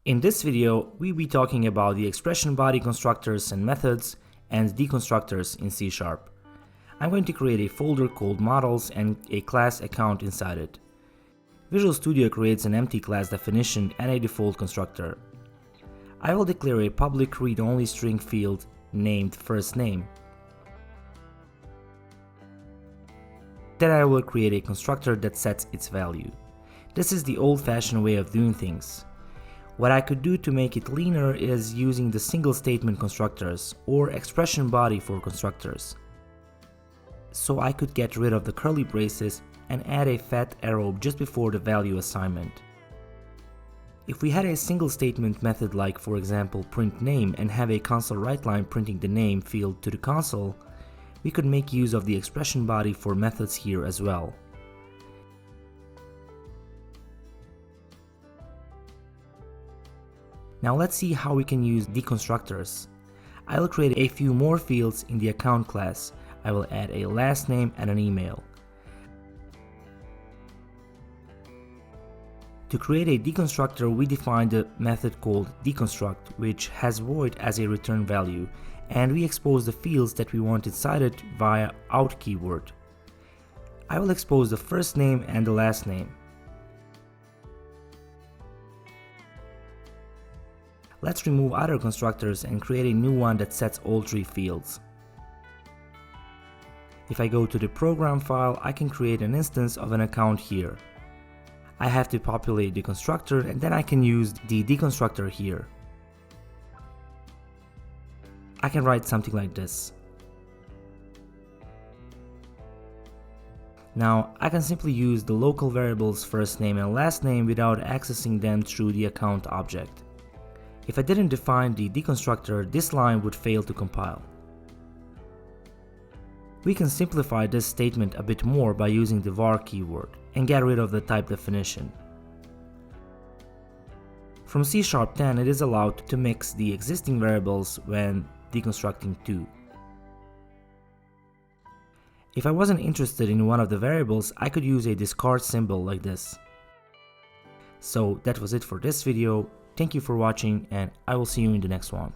In this video, we'll be talking about the expression body constructors and methods and deconstructors in C#. I'm going to create a folder called models and a class account inside it. Visual Studio creates an empty class definition and a default constructor. I will declare a public read-only string field named firstName. Then I will create a constructor that sets its value. This is the old-fashioned way of doing things. What I could do to make it leaner is using the single statement constructors or expression body for constructors. So I could get rid of the curly braces and add a fat arrow just before the value assignment. If we had a single statement method like, for example, print name and have a console writeline printing the name field to the console, we could make use of the expression body for methods here as well. Now let's see how we can use deconstructors. I will create a few more fields in the account class. I will add a last name and an email. To create a deconstructor, we defined a method called deconstruct, which has void as a return value, and we expose the fields that we want inside it via out keyword. I will expose the first name and the last name. Let's remove other constructors and create a new one that sets all three fields. If I go to the program file, I can create an instance of an account here. I have to populate the constructor and then I can use the deconstructor here. I can write something like this. Now I can simply use the local variables first name and last name without accessing them through the account object. If I didn't define the deconstructor, this line would fail to compile. We can simplify this statement a bit more by using the var keyword and get rid of the type definition. From C#10, it is allowed to mix the existing variables when deconstructing two. If I wasn't interested in one of the variables, I could use a discard symbol like this. So that was it for this video. Thank you for watching, and I will see you in the next one.